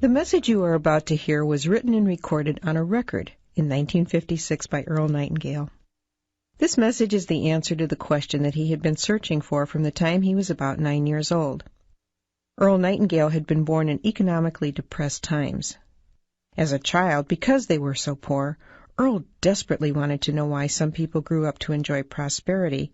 The message you are about to hear was written and recorded on a record in 1956 by Earl Nightingale. This message is the answer to the question that he had been searching for from the time he was about 9 years old. Earl Nightingale had been born in economically depressed times. As a child, because they were so poor, Earl desperately wanted to know why some people grew up to enjoy prosperity,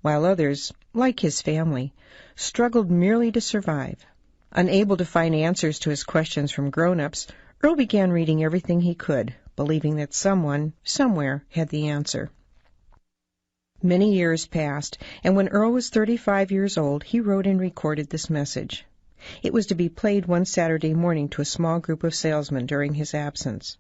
while others, like his family, struggled merely to survive. Unable to find answers to his questions from grown-ups, Earl began reading everything he could, believing that someone, somewhere, had the answer. Many years passed, and when Earl was 35 years old, he wrote and recorded this message. It was to be played one Saturday morning to a small group of salesmen during his absence.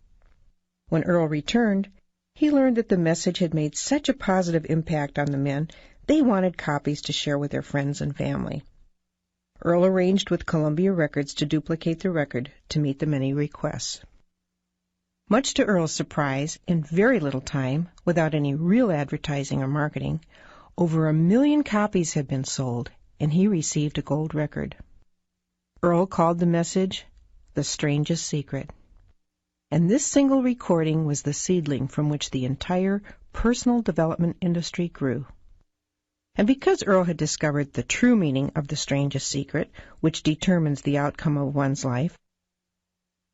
When Earl returned, he learned that the message had made such a positive impact on the men, they wanted copies to share with their friends and family. Earl arranged with Columbia Records to duplicate the record to meet the many requests. Much to Earl's surprise, in very little time, without any real advertising or marketing, over 1 million copies had been sold, and he received a gold record. Earl called the message The Strangest Secret. And this single recording was the seedling from which the entire personal development industry grew. And because Earl had discovered the true meaning of the strangest secret, which determines the outcome of one's life,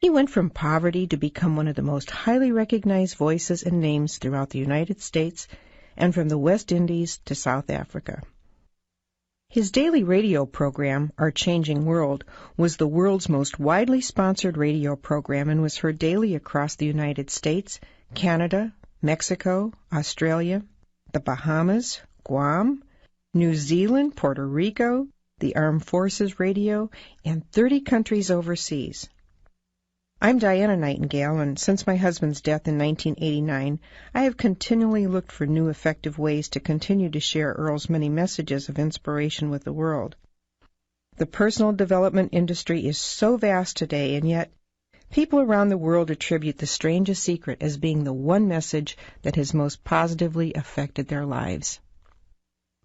he went from poverty to become one of the most highly recognized voices and names throughout the United States and from the West Indies to South Africa. His daily radio program, Our Changing World, was the world's most widely sponsored radio program and was heard daily across the United States, Canada, Mexico, Australia, the Bahamas, Guam, New Zealand, Puerto Rico, the Armed Forces Radio, and 30 countries overseas. I'm Diana Nightingale, and since my husband's death in 1989, I have continually looked for new effective ways to continue to share Earl's many messages of inspiration with the world. The personal development industry is so vast today, and yet people around the world attribute the strangest secret as being the one message that has most positively affected their lives.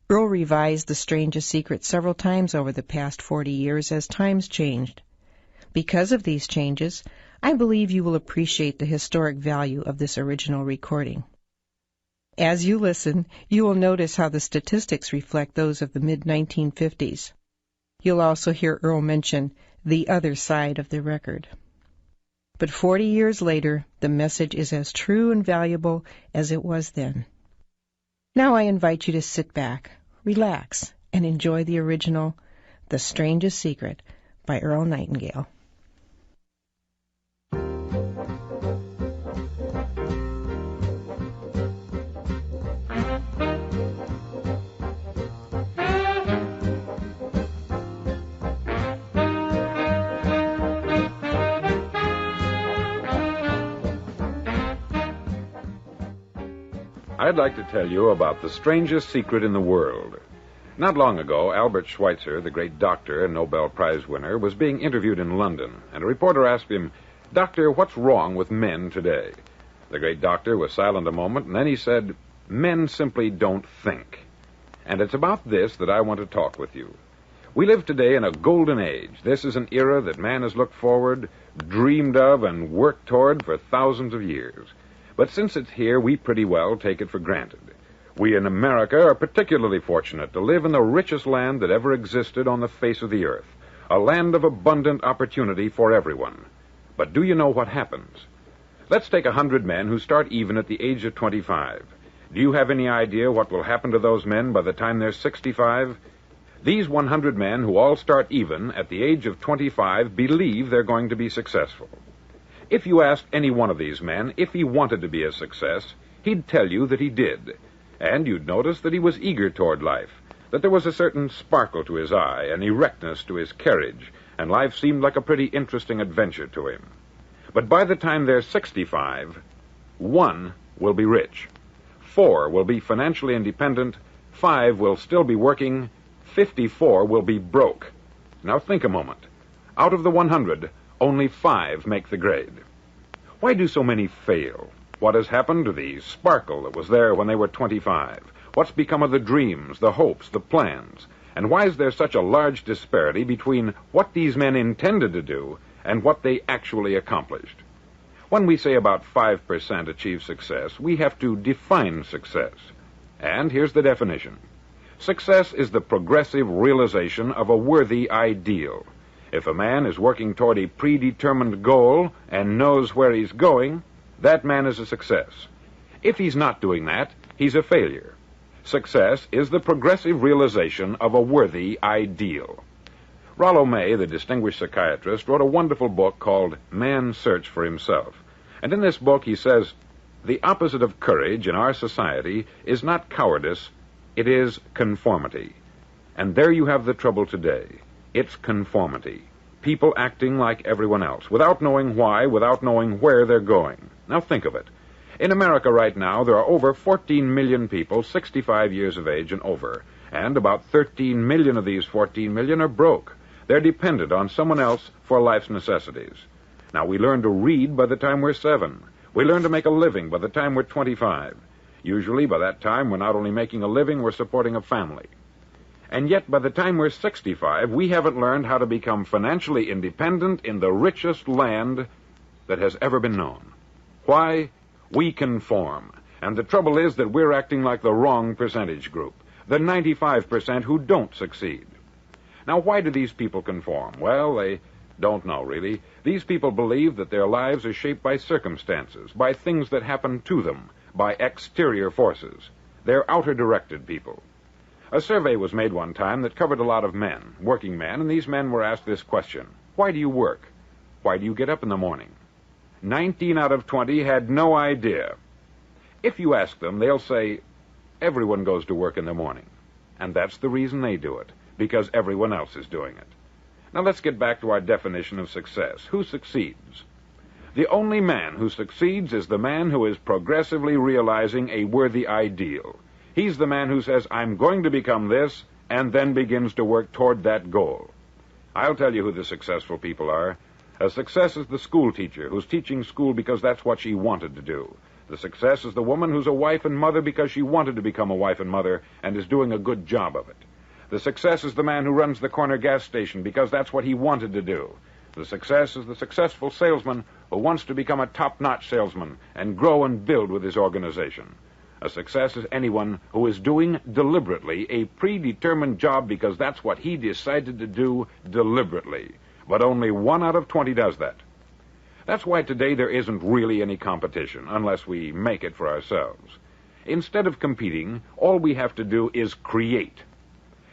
Earl revised The Strangest Secret several times over the past 40 years as times changed. Because of these changes, I believe you will appreciate the historic value of this original recording. As you listen, you will notice how the statistics reflect those of the mid-1950s. You'll also hear Earl mention the other side of the record. But 40 years later, the message is as true and valuable as it was then. Now I invite you to sit back, relax, and enjoy the original The Strangest Secret by Earl Nightingale. I'd like to tell you about the strangest secret in the world. Not long ago, Albert Schweitzer, the great doctor and Nobel Prize winner, was being interviewed in London, and a reporter asked him, "Doctor, what's wrong with men today?" The great doctor was silent a moment, and then he said, "Men simply don't think." And it's about this that I want to talk with you. We live today in a golden age. This is an era that man has looked forward, dreamed of, and worked toward for thousands of years. But since it's here, we pretty well take it for granted. We in America are particularly fortunate to live in the richest land that ever existed on the face of the earth, a land of abundant opportunity for everyone. But do you know what happens? Let's take 100 men who start even at the age of 25. Do you have any idea what will happen to those men by the time they're 65? These 100 men who all start even at the age of 25 believe they're going to be successful. If you asked any one of these men if he wanted to be a success, he'd tell you that he did. And you'd notice that he was eager toward life, that there was a certain sparkle to his eye, an erectness to his carriage, and life seemed like a pretty interesting adventure to him. But by the time they're 65, 1 will be rich, 4 will be financially independent, 5 will still be working, 54 will be broke. Now think a moment. Out of the 100, only 5 make the grade. Why do so many fail? What has happened to the sparkle that was there when they were 25? What's become of the dreams, the hopes, the plans? And why is there such a large disparity between what these men intended to do and what they actually accomplished. When we say about 5% achieve success, we have to define success. And here's the definition. Success is the progressive realization of a worthy ideal. If a man is working toward a predetermined goal and knows where he's going, that man is a success. If he's not doing that, he's a failure. Success is the progressive realization of a worthy ideal. Rollo May, the distinguished psychiatrist, wrote a wonderful book called Man's Search for Himself. And in this book he says, the opposite of courage in our society is not cowardice, it is conformity. And there you have the trouble today. It's conformity. People acting like everyone else, without knowing why, without knowing where they're going. Now think of it. In America right now, there are over 14 million people 65 years of age and over, and about 13 million of these 14 million are broke. They're dependent on someone else for life's necessities. Now, we learn to read by the time we're 7. We learn to make a living by the time we're 25. Usually, by that time, we're not only making a living, we're supporting a family. And yet, by the time we're 65, we haven't learned how to become financially independent in the richest land that has ever been known. Why? We conform. And the trouble is that we're acting like the wrong percentage group, the 95% who don't succeed. Now, why do these people conform? Well, they don't know, really. These people believe that their lives are shaped by circumstances, by things that happen to them, by exterior forces. They're outer-directed people. A survey was made one time that covered a lot of men, working men, and these men were asked this question. Why do you work? Why do you get up in the morning? 19 out of 20 had no idea. If you ask them, they'll say, everyone goes to work in the morning. And that's the reason they do it, because everyone else is doing it. Now let's get back to our definition of success. Who succeeds? The only man who succeeds is the man who is progressively realizing a worthy ideal. He's the man who says, I'm going to become this, and then begins to work toward that goal. I'll tell you who the successful people are. A success is the school teacher who's teaching school because that's what she wanted to do. The success is the woman who's a wife and mother because she wanted to become a wife and mother and is doing a good job of it. The success is the man who runs the corner gas station because that's what he wanted to do. The success is the successful salesman who wants to become a top-notch salesman and grow and build with his organization. A success is anyone who is doing deliberately a predetermined job because that's what he decided to do deliberately. But only 1 out of 20 does that. That's why today there isn't really any competition, unless we make it for ourselves. Instead of competing, all we have to do is create.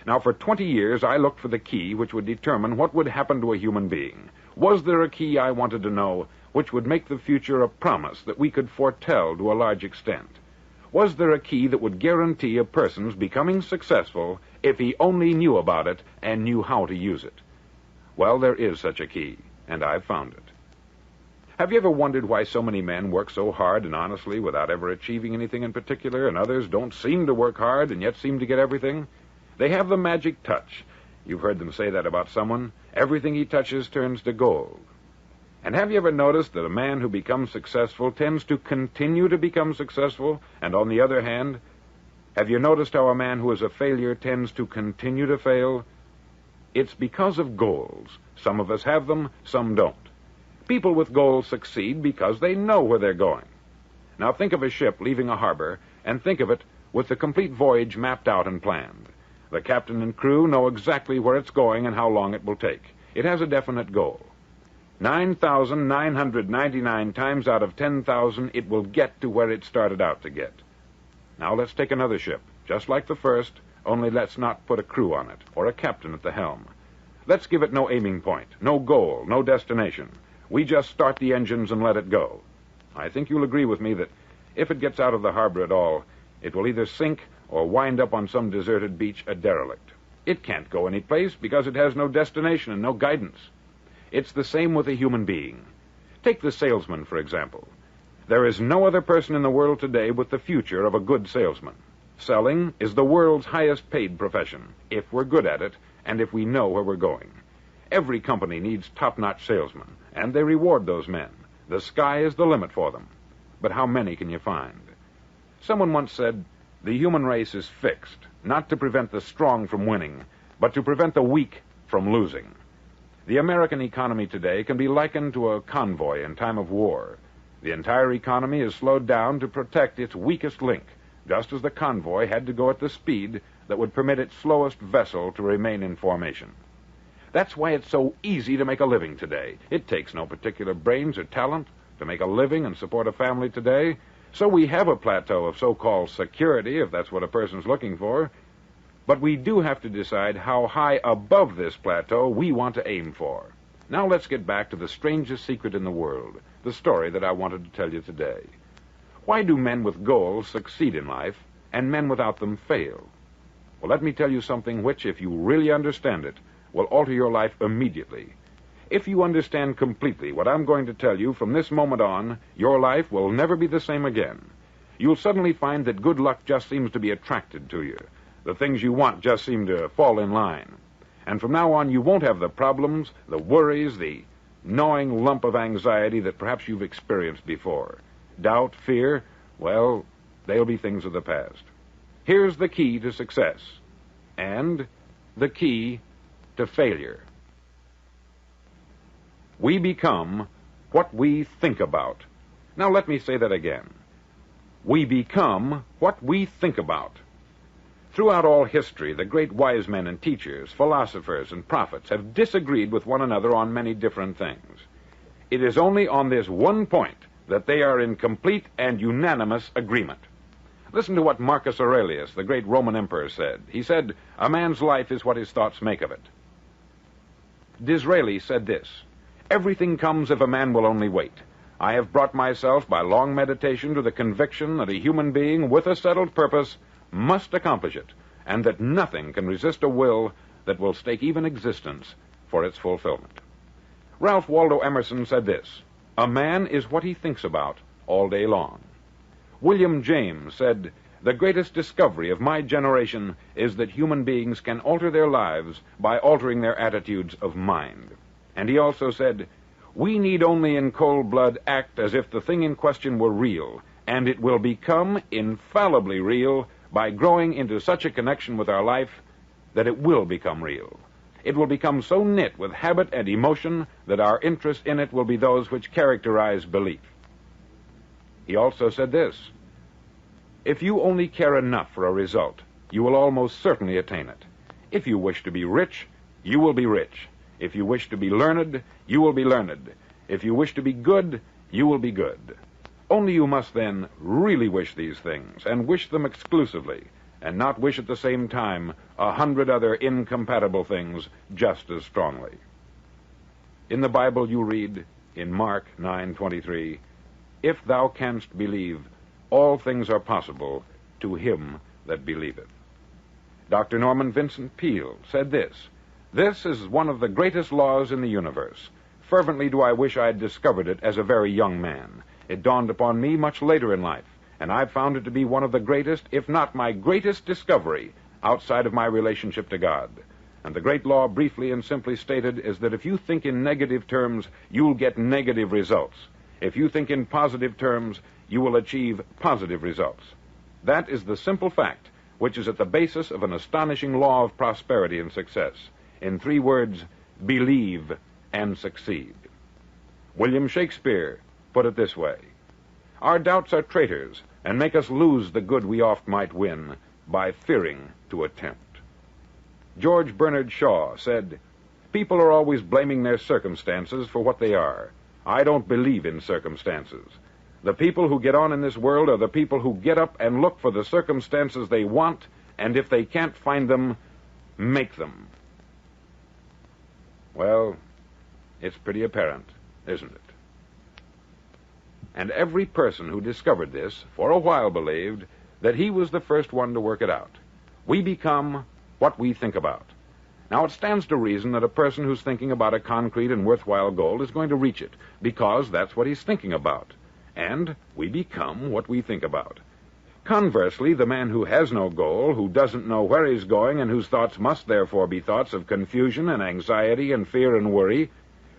Now, for 20 years, I looked for the key which would determine what would happen to a human being. Was there a key I wanted to know which would make the future a promise that we could foretell to a large extent? Was there a key that would guarantee a person's becoming successful if he only knew about it and knew how to use it? Well, there is such a key, and I've found it. Have you ever wondered why so many men work so hard and honestly without ever achieving anything in particular, and others don't seem to work hard and yet seem to get everything? They have the magic touch. You've heard them say that about someone. Everything he touches turns to gold. And have you ever noticed that a man who becomes successful tends to continue to become successful, and on the other hand, have you noticed how a man who is a failure tends to continue to fail? It's because of goals. Some of us have them, some don't. People with goals succeed because they know where they're going. Now think of a ship leaving a harbor, and think of it with the complete voyage mapped out and planned. The captain and crew know exactly where it's going and how long it will take. It has a definite goal. 9,999 times out of 10,000, it will get to where it started out to get. Now let's take another ship, just like the first, only let's not put a crew on it, or a captain at the helm. Let's give it no aiming point, no goal, no destination. We just start the engines and let it go. I think you'll agree with me that if it gets out of the harbor at all, it will either sink or wind up on some deserted beach a derelict. It can't go any place because it has no destination and no guidance. It's the same with a human being. Take the salesman, for example. There is no other person in the world today with the future of a good salesman. Selling is the world's highest paid profession, if we're good at it and if we know where we're going. Every company needs top-notch salesmen, and they reward those men. The sky is the limit for them. But how many can you find? Someone once said, the human race is fixed, not to prevent the strong from winning, but to prevent the weak from losing. The American economy today can be likened to a convoy in time of war. The entire economy is slowed down to protect its weakest link, just as the convoy had to go at the speed that would permit its slowest vessel to remain in formation. That's why it's so easy to make a living today. It takes no particular brains or talent to make a living and support a family today. So we have a plateau of so-called security, if that's what a person's looking for. But we do have to decide how high above this plateau we want to aim for. Now let's get back to the strangest secret in the world, the story that I wanted to tell you today. Why do men with goals succeed in life and men without them fail? Well, let me tell you something which, if you really understand it, will alter your life immediately. If you understand completely what I'm going to tell you from this moment on, your life will never be the same again. You'll suddenly find that good luck just seems to be attracted to you. The things you want just seem to fall in line. And from now on, you won't have the problems, the worries, the gnawing lump of anxiety that perhaps you've experienced before. Doubt, fear, well, they'll be things of the past. Here's the key to success, and the key to failure. We become what we think about. Now let me say that again. We become what we think about. Throughout all history, the great wise men and teachers, philosophers and prophets have disagreed with one another on many different things. It is only on this one point that they are in complete and unanimous agreement. Listen to what Marcus Aurelius, the great Roman emperor, said. He said, "A man's life is what his thoughts make of it." Disraeli said this, "Everything comes if a man will only wait. I have brought myself by long meditation to the conviction that a human being with a settled purpose must accomplish it, and that nothing can resist a will that will stake even existence for its fulfillment." Ralph Waldo Emerson said this, "A man is what he thinks about all day long." William James said, "The greatest discovery of my generation is that human beings can alter their lives by altering their attitudes of mind." And he also said, "We need only in cold blood act as if the thing in question were real, and it will become infallibly real by growing into such a connection with our life that it will become real. It will become so knit with habit and emotion that our interest in it will be those which characterize belief." He also said this, "If you only care enough for a result, you will almost certainly attain it. If you wish to be rich, you will be rich. If you wish to be learned, you will be learned. If you wish to be good, you will be good. Only you must then really wish these things, and wish them exclusively, and not wish at the same time 100 other incompatible things just as strongly." In the Bible you read, in Mark 9:23, "If thou canst believe, all things are possible to him that believeth." Dr. Norman Vincent Peale said this, "This is one of the greatest laws in the universe. Fervently do I wish I had discovered it as a very young man. It dawned upon me much later in life, and I've found it to be one of the greatest, if not my greatest discovery outside of my relationship to God. And the great law, briefly and simply stated, is that if you think in negative terms, you'll get negative results. If you think in positive terms, you will achieve positive results. That is the simple fact which is at the basis of an astonishing law of prosperity and success. In 3 words, believe and succeed." William Shakespeare put it this way, "Our doubts are traitors, and make us lose the good we oft might win by fearing to attempt." George Bernard Shaw said, "People are always blaming their circumstances for what they are. I don't believe in circumstances. The people who get on in this world are the people who get up and look for the circumstances they want, and if they can't find them, make them." Well, it's pretty apparent, isn't it? And every person who discovered this, for a while believed that he was the first one to work it out. We become what we think about. Now, it stands to reason that a person who's thinking about a concrete and worthwhile goal is going to reach it, because that's what he's thinking about. And we become what we think about. Conversely, the man who has no goal, who doesn't know where he's going, and whose thoughts must therefore be thoughts of confusion and anxiety and fear and worry,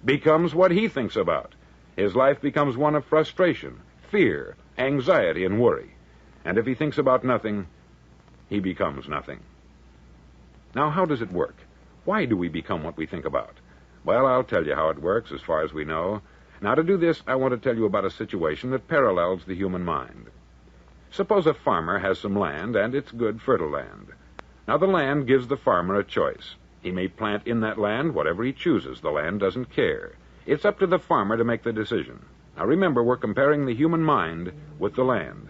becomes what he thinks about. His life becomes one of frustration, fear, anxiety, and worry. And if he thinks about nothing, he becomes nothing. Now, how does it work? Why do we become what we think about? Well, I'll tell you how it works as far as we know. Now, to do this, I want to tell you about a situation that parallels the human mind. Suppose a farmer has some land, and it's good, fertile land. Now, the land gives the farmer a choice. He may plant in that land whatever he chooses. The land doesn't care. It's up to the farmer to make the decision. Now, remember, we're comparing the human mind with the land,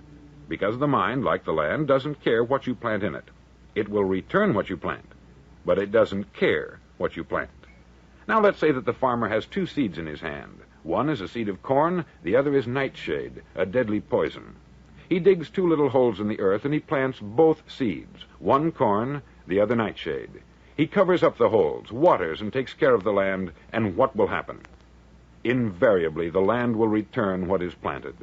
because the mind, like the land, doesn't care what you plant in it. It will return what you plant, but it doesn't care what you plant. Now, let's say that the farmer has two seeds in his hand. One is a seed of corn, the other is nightshade, a deadly poison. He digs two little holes in the earth, and he plants both seeds, one corn, the other nightshade. He covers up the holes, waters, and takes care of the land, and what will happen? Invariably, the land will return what is planted.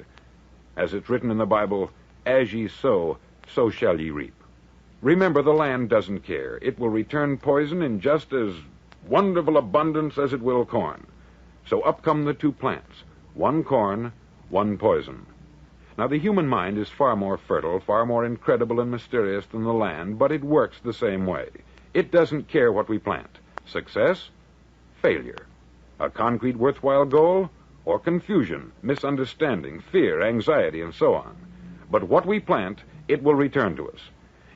As it's written in the Bible, as ye sow, so shall ye reap. Remember, the land doesn't care. It will return poison in just as wonderful abundance as it will corn. So up come the two plants, one corn, one poison. Now, the human mind is far more fertile, far more incredible and mysterious than the land, but it works the same way. It doesn't care what we plant. Success, failure. A concrete, worthwhile goal, or confusion, misunderstanding, fear, anxiety, and so on. But what we plant, it will return to us.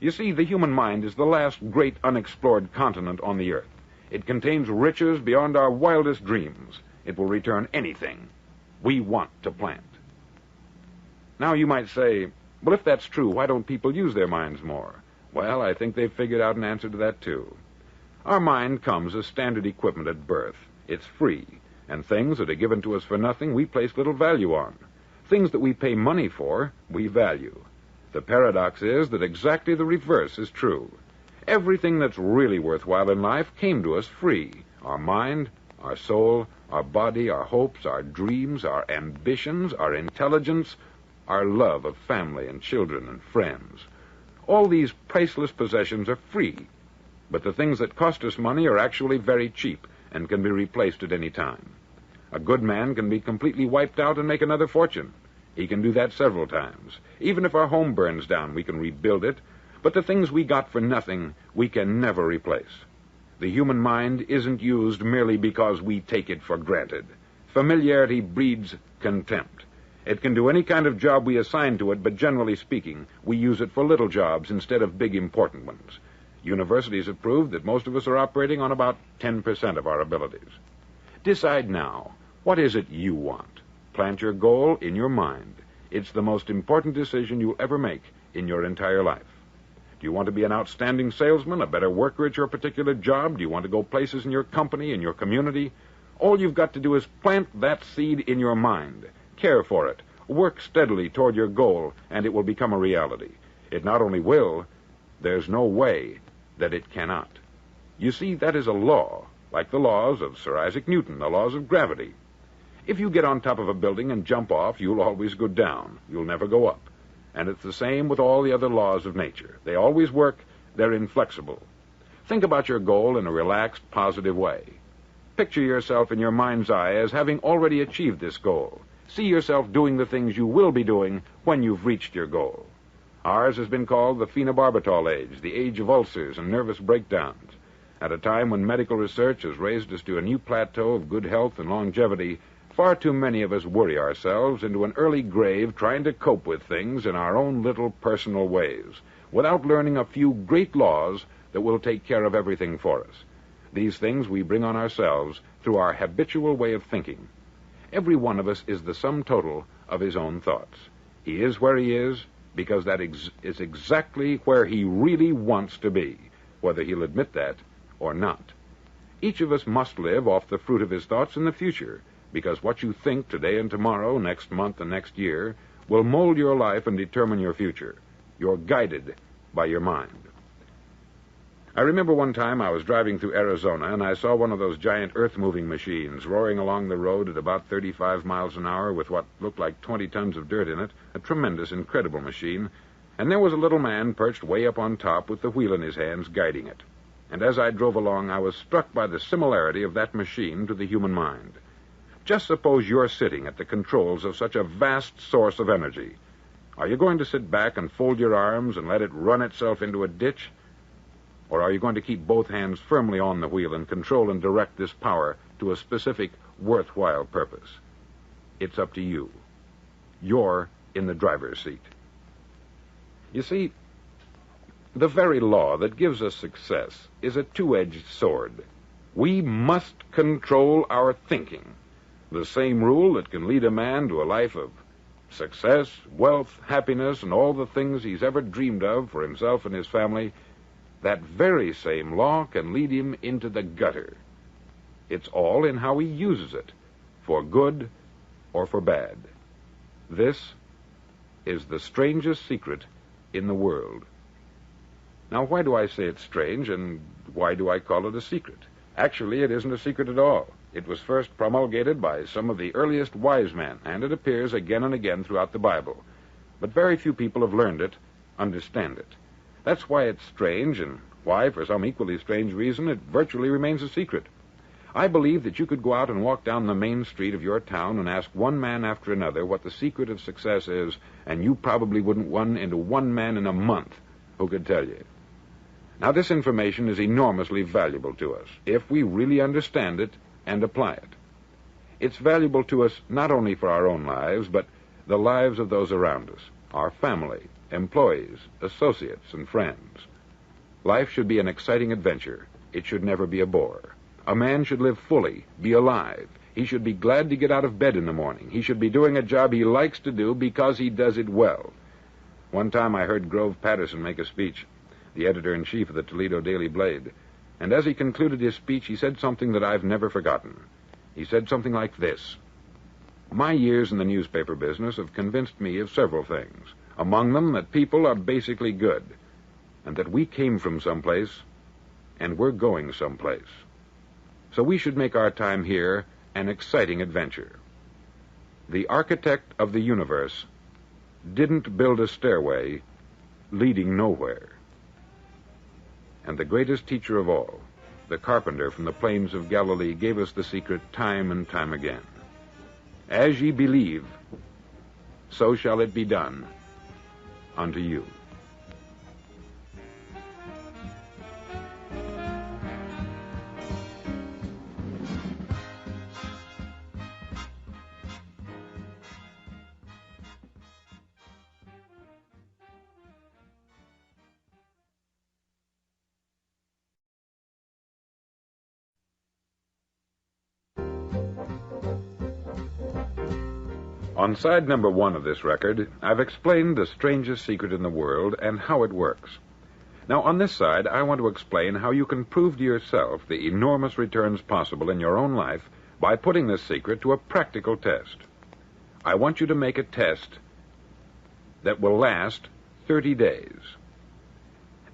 You see, the human mind is the last great unexplored continent on the earth. It contains riches beyond our wildest dreams. It will return anything we want to plant. Now, you might say, well, if that's true, why don't people use their minds more? Well, I think they've figured out an answer to that, too. Our mind comes as standard equipment at birth. It's free, and things that are given to us for nothing, we place little value on. Things that we pay money for, we value. The paradox is that exactly the reverse is true. Everything that's really worthwhile in life came to us free. Our mind, our soul, our body, our hopes, our dreams, our ambitions, our intelligence, our love of family and children and friends. All these priceless possessions are free, but the things that cost us money are actually very cheap and can be replaced at any time. A good man can be completely wiped out and make another fortune. He can do that several times. Even if our home burns down, we can rebuild it, but the things we got for nothing, we can never replace. The human mind isn't used merely because we take it for granted. Familiarity breeds contempt. It can do any kind of job we assign to it, but generally speaking, we use it for little jobs instead of big, important ones. Universities have proved that most of us are operating on about 10% of our abilities. Decide now, what is it you want? Plant your goal in your mind. It's the most important decision you'll ever make in your entire life. Do you want to be an outstanding salesman, a better worker at your particular job? Do you want to go places in your company, in your community? All you've got to do is plant that seed in your mind. Care for it. Work steadily toward your goal, and it will become a reality. It not only will, there's no way that it cannot. You see, that is a law, like the laws of Sir Isaac Newton, the laws of gravity. If you get on top of a building and jump off, you'll always go down. You'll never go up. And it's the same with all the other laws of nature. They always work. They're inflexible. Think about your goal in a relaxed, positive way. Picture yourself in your mind's eye as having already achieved this goal. See yourself doing the things you will be doing when you've reached your goal. Ours has been called the phenobarbital age, the age of ulcers and nervous breakdowns. At a time when medical research has raised us to a new plateau of good health and longevity, far too many of us worry ourselves into an early grave trying to cope with things in our own little personal ways, without learning a few great laws that will take care of everything for us. These things we bring on ourselves through our habitual way of thinking. Every one of us is the sum total of his own thoughts. He is where he is because that is exactly where he really wants to be, whether he'll admit that or not. Each of us must live off the fruit of his thoughts in the future, because what you think today and tomorrow, next month and next year, will mold your life and determine your future. You're guided by your mind. I remember one time I was driving through Arizona, and I saw one of those giant earth-moving machines roaring along the road at about 35 miles an hour with what looked like 20 tons of dirt in it, a tremendous, incredible machine, and there was a little man perched way up on top with the wheel in his hands guiding it. And as I drove along, I was struck by the similarity of that machine to the human mind. Just suppose you're sitting at the controls of such a vast source of energy. Are you going to sit back and fold your arms and let it run itself into a ditch? Or are you going to keep both hands firmly on the wheel and control and direct this power to a specific, worthwhile purpose? It's up to you. You're in the driver's seat. You see, the very law that gives us success is a two-edged sword. We must control our thinking. The same rule that can lead a man to a life of success, wealth, happiness, and all the things he's ever dreamed of for himself and his family, that very same law can lead him into the gutter. It's all in how he uses it, for good or for bad. This is the strangest secret in the world. Now, why do I say it's strange, and why do I call it a secret? Actually, it isn't a secret at all. It was first promulgated by some of the earliest wise men, and it appears again and again throughout the Bible. But very few people have learned it, understand it. That's why it's strange, and why, for some equally strange reason, it virtually remains a secret. I believe that you could go out and walk down the main street of your town and ask one man after another what the secret of success is, and you probably wouldn't run into one man in a month who could tell you. Now, this information is enormously valuable to us if we really understand it and apply it. It's valuable to us not only for our own lives, but the lives of those around us, our family, employees, associates, and friends. Life should be an exciting adventure. It should never be a bore. A man should live fully, be alive. He should be glad to get out of bed in the morning. He should be doing a job he likes to do because he does it well. One time I heard Grove Patterson make a speech, the editor-in-chief of the Toledo Daily Blade, and as he concluded his speech, he said something that I've never forgotten. He said something like this: "My years in the newspaper business have convinced me of several things, among them that people are basically good, and that we came from someplace, and we're going someplace. So we should make our time here an exciting adventure. The architect of the universe didn't build a stairway leading nowhere." And the greatest teacher of all, the carpenter from the plains of Galilee, gave us the secret time and time again. As ye believe, so shall it be done unto you. On side number 1 of this record, I've explained the strangest secret in the world and how it works. Now, on this side, I want to explain how you can prove to yourself the enormous returns possible in your own life by putting this secret to a practical test. I want you to make a test that will last 30 days.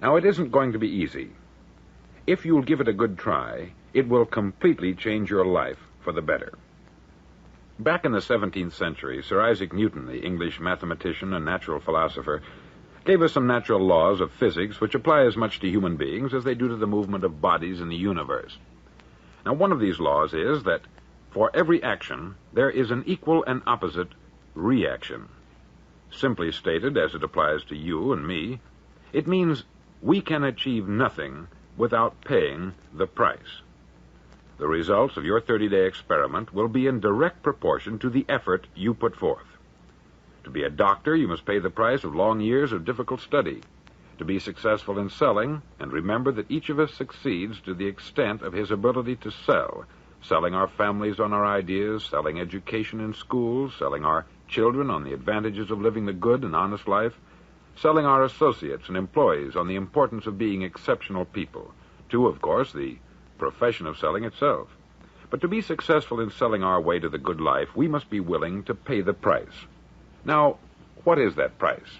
Now, it isn't going to be easy. If you'll give it a good try, it will completely change your life for the better. Back in the 17th century, Sir Isaac Newton, the English mathematician and natural philosopher, gave us some natural laws of physics which apply as much to human beings as they do to the movement of bodies in the universe. Now, one of these laws is that for every action, there is an equal and opposite reaction. Simply stated, as it applies to you and me, it means we can achieve nothing without paying the price. The results of your 30-day experiment will be in direct proportion to the effort you put forth. To be a doctor, you must pay the price of long years of difficult study. To be successful in selling, and remember that each of us succeeds to the extent of his ability to sell, selling our families on our ideas, selling education in schools, selling our children on the advantages of living the good and honest life, selling our associates and employees on the importance of being exceptional people, to, of course, the profession of selling itself. But to be successful in selling our way to the good life, we must be willing to pay the price. Now, what is that price?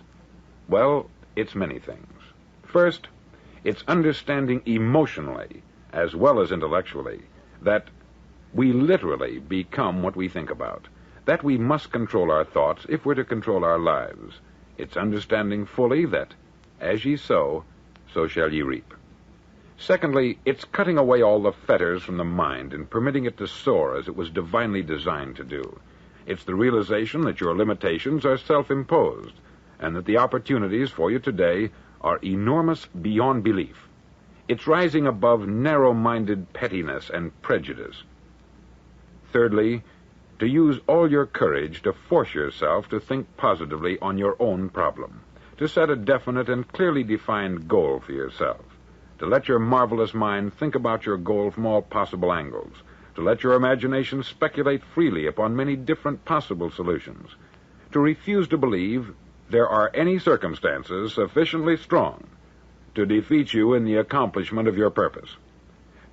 Well, it's many things. First, it's understanding emotionally, as well as intellectually, that we literally become what we think about, that we must control our thoughts if we're to control our lives. It's understanding fully that, as ye sow, so shall ye reap. Secondly, it's cutting away all the fetters from the mind and permitting it to soar as it was divinely designed to do. It's the realization that your limitations are self-imposed and that the opportunities for you today are enormous beyond belief. It's rising above narrow-minded pettiness and prejudice. Thirdly, to use all your courage to force yourself to think positively on your own problem, to set a definite and clearly defined goal for yourself, to let your marvelous mind think about your goal from all possible angles, to let your imagination speculate freely upon many different possible solutions, to refuse to believe there are any circumstances sufficiently strong to defeat you in the accomplishment of your purpose,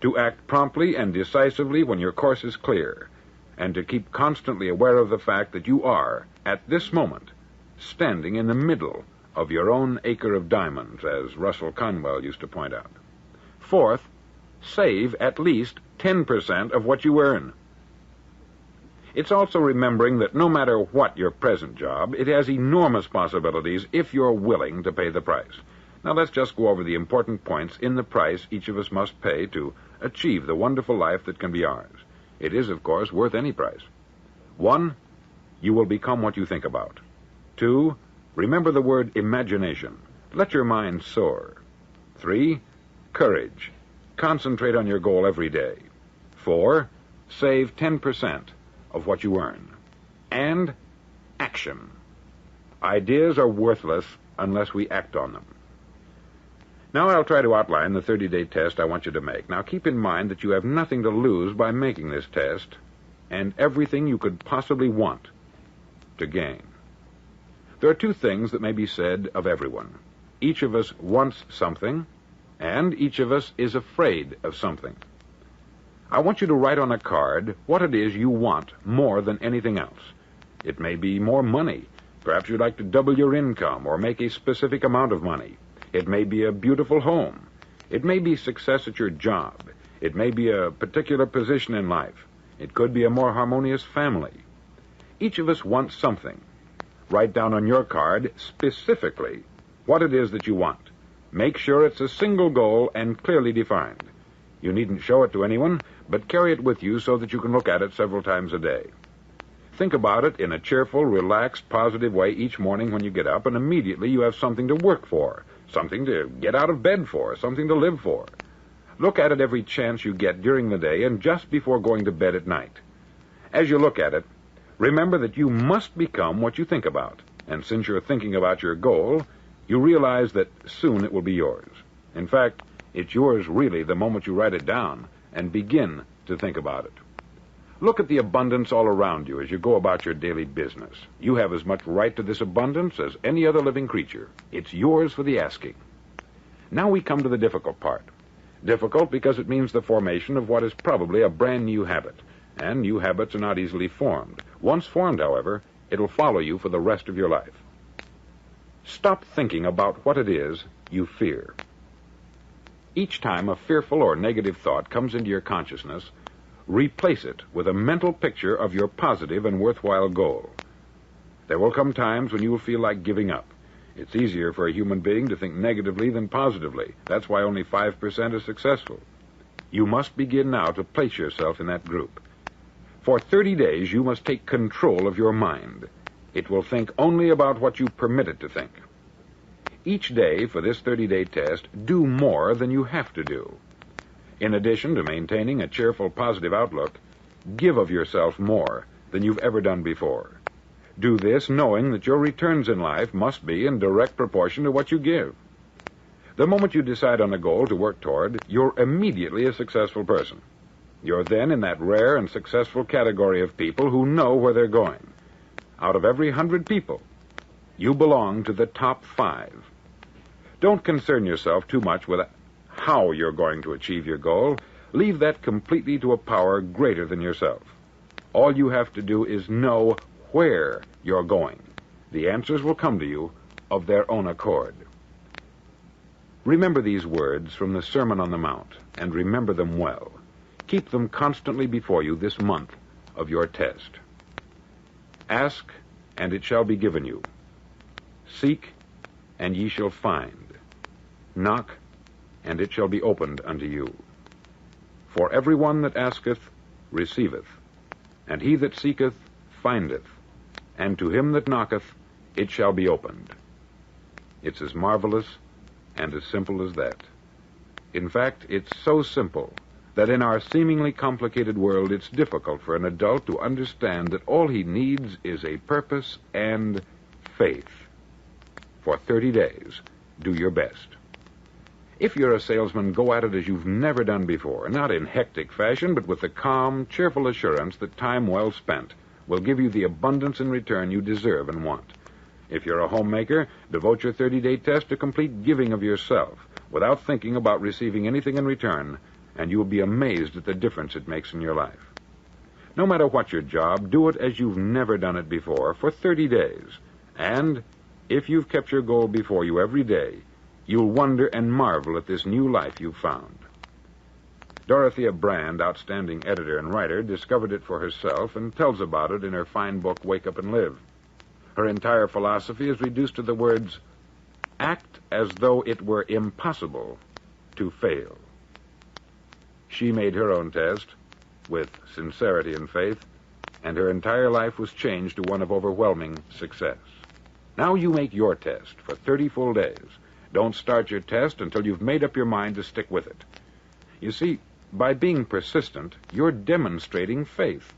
to act promptly and decisively when your course is clear, and to keep constantly aware of the fact that you are, at this moment, standing in the middle of your own acre of diamonds, as Russell Conwell used to point out. Fourth, save at least 10% of what you earn. It's also remembering that no matter what your present job, it has enormous possibilities if you're willing to pay the price. Now let's just go over the important points in the price each of us must pay to achieve the wonderful life that can be ours. It is, of course, worth any price. 1, you will become what you think about. 2, remember the word imagination. Let your mind soar. 3, courage. Concentrate on your goal every day. 4, save 10% of what you earn. And action. Ideas are worthless unless we act on them. Now I'll try to outline the 30-day test I want you to make. Now keep in mind that you have nothing to lose by making this test, and everything you could possibly want to gain. There are 2 things that may be said of everyone. Each of us wants something, and each of us is afraid of something. I want you to write on a card what it is you want more than anything else. It may be more money. Perhaps you'd like to double your income or make a specific amount of money. It may be a beautiful home. It may be success at your job. It may be a particular position in life. It could be a more harmonious family. Each of us wants something. Write down on your card specifically what it is that you want. Make sure it's a single goal and clearly defined. You needn't show it to anyone, but carry it with you so that you can look at it several times a day. Think about it in a cheerful, relaxed, positive way each morning when you get up, and immediately you have something to work for, something to get out of bed for, something to live for. Look at it every chance you get during the day and just before going to bed at night. As you look at it, remember that you must become what you think about, and since you're thinking about your goal, you realize that soon it will be yours. In fact, it's yours really the moment you write it down and begin to think about it. Look at the abundance all around you as you go about your daily business. You have as much right to this abundance as any other living creature. It's yours for the asking. Now we come to the difficult part. Difficult because it means the formation of what is probably a brand new habit. And new habits are not easily formed. Once formed, however, it'll follow you for the rest of your life. Stop thinking about what it is you fear. Each time a fearful or negative thought comes into your consciousness, replace it with a mental picture of your positive and worthwhile goal. There will come times when you will feel like giving up. It's easier for a human being to think negatively than positively. That's why only 5% are successful. You must begin now to place yourself in that group. For 30 days, you must take control of your mind. It will think only about what you permit it to think. Each day for this 30-day test, do more than you have to do. In addition to maintaining a cheerful, positive outlook, give of yourself more than you've ever done before. Do this knowing that your returns in life must be in direct proportion to what you give. The moment you decide on a goal to work toward, you're immediately a successful person. You're then in that rare and successful category of people who know where they're going. Out of every 100 people, you belong to the top 5. Don't concern yourself too much with how you're going to achieve your goal. Leave that completely to a power greater than yourself. All you have to do is know where you're going. The answers will come to you of their own accord. Remember these words from the Sermon on the Mount, and remember them well. Keep them constantly before you this month of your test. Ask, and it shall be given you. Seek, and ye shall find. Knock, and it shall be opened unto you. For every one that asketh receiveth, and he that seeketh findeth, and to him that knocketh it shall be opened. It's as marvelous and as simple as that. In fact, it's so simple that in our seemingly complicated world, it's difficult for an adult to understand that all he needs is a purpose and faith. For 30 days, do your best. If you're a salesman, go at it as you've never done before, not in hectic fashion, but with the calm, cheerful assurance that time well spent will give you the abundance in return you deserve and want. If you're a homemaker, devote your 30-day test to complete giving of yourself without thinking about receiving anything in return, and you will be amazed at the difference it makes in your life. No matter what your job, do it as you've never done it before for 30 days. And if you've kept your goal before you every day, you'll wonder and marvel at this new life you've found. Dorothea Brand, outstanding editor and writer, discovered it for herself and tells about it in her fine book, Wake Up and Live. Her entire philosophy is reduced to the words, act as though it were impossible to fail. She made her own test with sincerity and faith, and her entire life was changed to one of overwhelming success. Now you make your test for 30 full days. Don't start your test until you've made up your mind to stick with it. You see, by being persistent, you're demonstrating faith.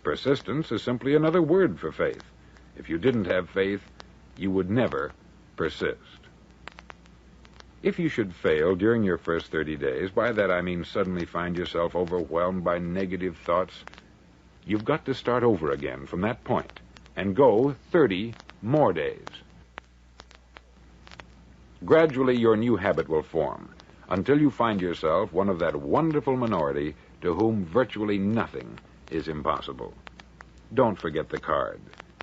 Persistence is simply another word for faith. If you didn't have faith, you would never persist. If you should fail during your first 30 days, by that I mean suddenly find yourself overwhelmed by negative thoughts, you've got to start over again from that point and go 30 more days. Gradually, your new habit will form until you find yourself one of that wonderful minority to whom virtually nothing is impossible. Don't forget the card.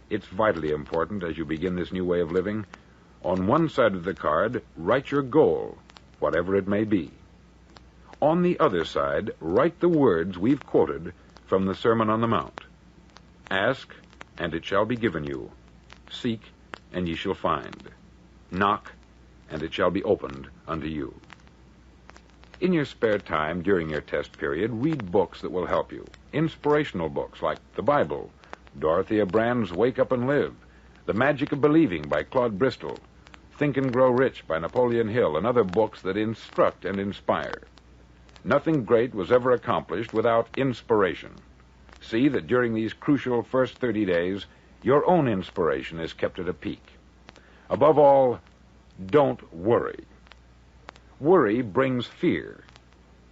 It's vitally important as you begin this new way of living. On one side of the card, write your goal, whatever it may be. On the other side, write the words we've quoted from the Sermon on the Mount. Ask, and it shall be given you. Seek, and ye shall find. Knock, and it shall be opened unto you. In your spare time during your test period, read books that will help you. Inspirational books like the Bible, Dorothea Brand's Wake Up and Live, The Magic of Believing by Claude Bristol, Think and Grow Rich by Napoleon Hill, and other books that instruct and inspire. Nothing great was ever accomplished without inspiration. See that during these crucial first 30 days, your own inspiration is kept at a peak. Above all, don't worry. Worry brings fear,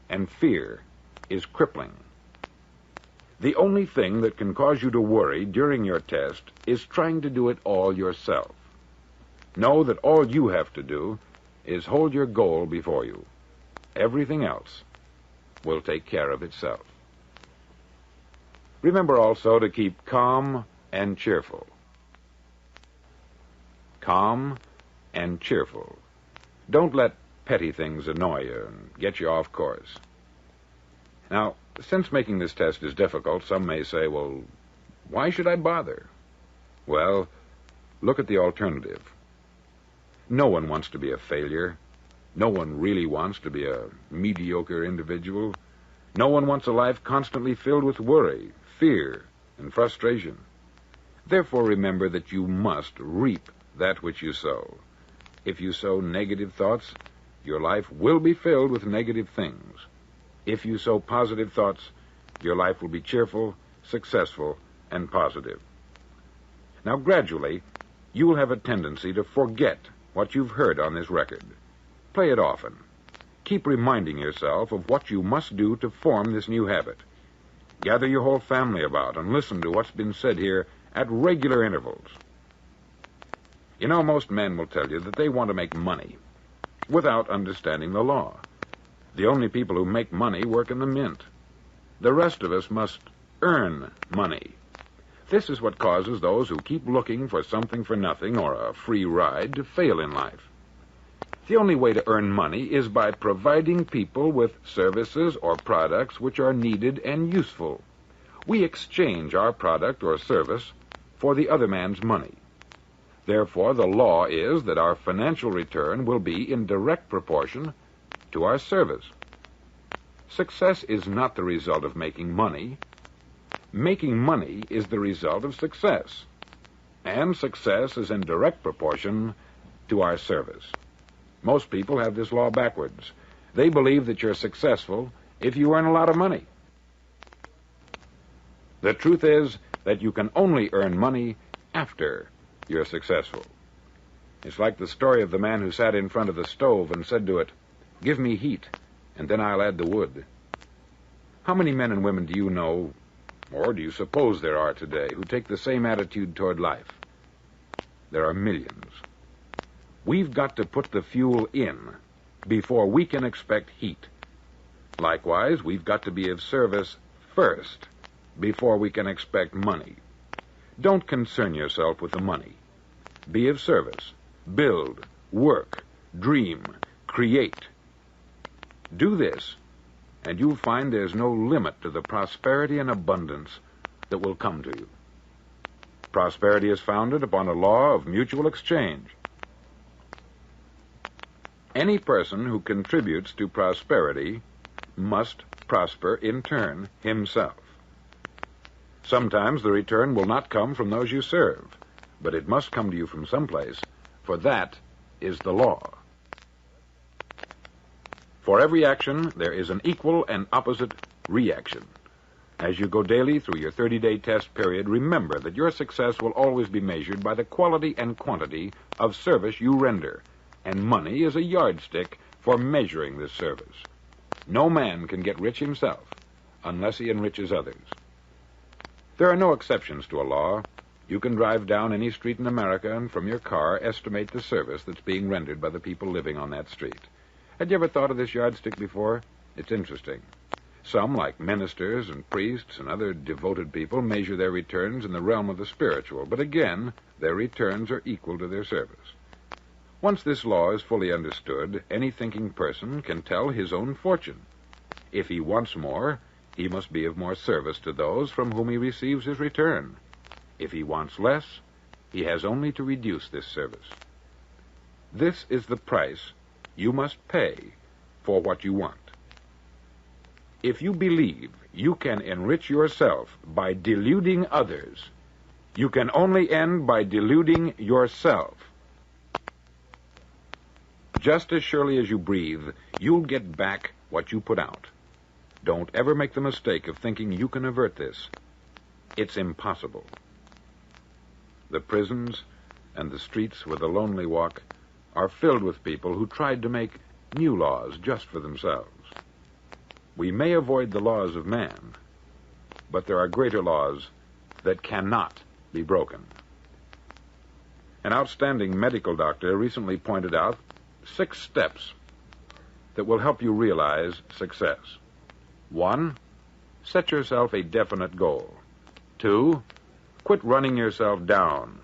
and fear is crippling. The only thing that can cause you to worry during your test is trying to do it all yourself. Know that all you have to do is hold your goal before you. Everything else will take care of itself. Remember also to keep calm and cheerful. Calm and cheerful. Don't let petty things annoy you and get you off course. Now, since making this test is difficult, some may say, well, why should I bother? Well, look at the alternative. No one wants to be a failure. No one really wants to be a mediocre individual. No one wants a life constantly filled with worry, fear, and frustration. Therefore, remember that you must reap that which you sow. If you sow negative thoughts, your life will be filled with negative things. If you sow positive thoughts, your life will be cheerful, successful, and positive. Now, gradually, you will have a tendency to forget what you've heard on this record. Play it often. Keep reminding yourself of what you must do to form this new habit. Gather your whole family about and listen to what's been said here at regular intervals. You know, most men will tell you that they want to make money without understanding the law. The only people who make money work in the mint. The rest of us must earn money. This is what causes those who keep looking for something for nothing or a free ride to fail in life. The only way to earn money is by providing people with services or products which are needed and useful. We exchange our product or service for the other man's money. Therefore, the law is that our financial return will be in direct proportion to our service. Success is not the result of making money. Making money is the result of success. And success is in direct proportion to our service. Most people have this law backwards. They believe that you're successful if you earn a lot of money. The truth is that you can only earn money after you're successful. It's like the story of the man who sat in front of the stove and said to it, "Give me heat, and then I'll add the wood." How many men and women do you know, or do you suppose there are today, who take the same attitude toward life? There are millions. We've got to put the fuel in before we can expect heat. Likewise, we've got to be of service first before we can expect money. Don't concern yourself with the money. Be of service. Build, work, dream, create. Do this, and you'll find there's no limit to the prosperity and abundance that will come to you. Prosperity is founded upon a law of mutual exchange. Any person who contributes to prosperity must prosper in turn himself. Sometimes the return will not come from those you serve, but it must come to you from someplace, for that is the law. For every action, there is an equal and opposite reaction. As you go daily through your 30-day test period, remember that your success will always be measured by the quality and quantity of service you render, and money is a yardstick for measuring this service. No man can get rich himself unless he enriches others. There are no exceptions to a law. You can drive down any street in America and from your car estimate the service that's being rendered by the people living on that street. Had you ever thought of this yardstick before? It's interesting. Some, like ministers and priests and other devoted people, measure their returns in the realm of the spiritual, but again, their returns are equal to their service. Once this law is fully understood, any thinking person can tell his own fortune. If he wants more, he must be of more service to those from whom he receives his return. If he wants less, he has only to reduce this service. This is the price you must pay for what you want. If you believe you can enrich yourself by deluding others, you can only end by deluding yourself. Just as surely as you breathe, you'll get back what you put out. Don't ever make the mistake of thinking you can avert this. It's impossible. The prisons and the streets where the lonely walk are filled with people who tried to make new laws just for themselves. We may avoid the laws of man, but there are greater laws that cannot be broken. An outstanding medical doctor recently pointed out 6 steps that will help you realize success. 1, set yourself a definite goal. 2, quit running yourself down.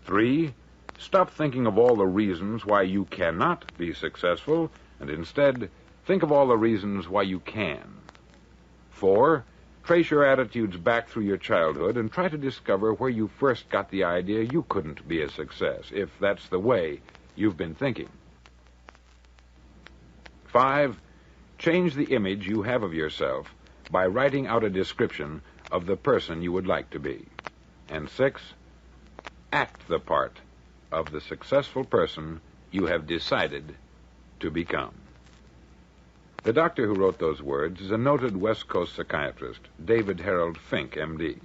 3, stop thinking of all the reasons why you cannot be successful, and instead think of all the reasons why you can. 4, trace your attitudes back through your childhood and try to discover where you first got the idea you couldn't be a success, if that's the way you've been thinking. 5, change the image you have of yourself by writing out a description of the person you would like to be. And 6, act the part of the successful person you have decided to become. The doctor who wrote those words is a noted West Coast psychiatrist, David Harold Fink, M.D.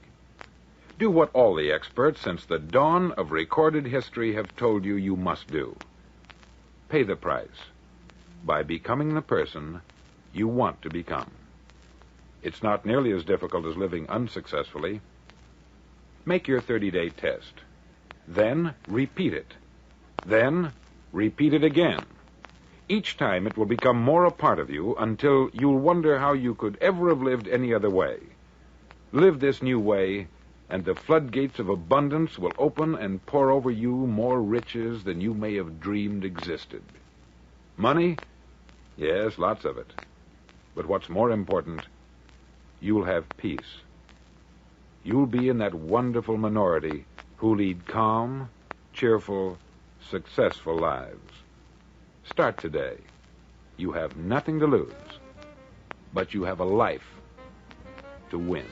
Do what all the experts since the dawn of recorded history have told you you must do. Pay the price by becoming the person you want to become. It's not nearly as difficult as living unsuccessfully. Make your 30-day test. Then repeat it. Then repeat it again. Each time it will become more a part of you until you'll wonder how you could ever have lived any other way. Live this new way, and the floodgates of abundance will open and pour over you more riches than you may have dreamed existed. Money? Yes, lots of it. But what's more important, you'll have peace. You'll be in that wonderful minority who lead calm, cheerful, successful lives. Start today. You have nothing to lose, but you have a life to win.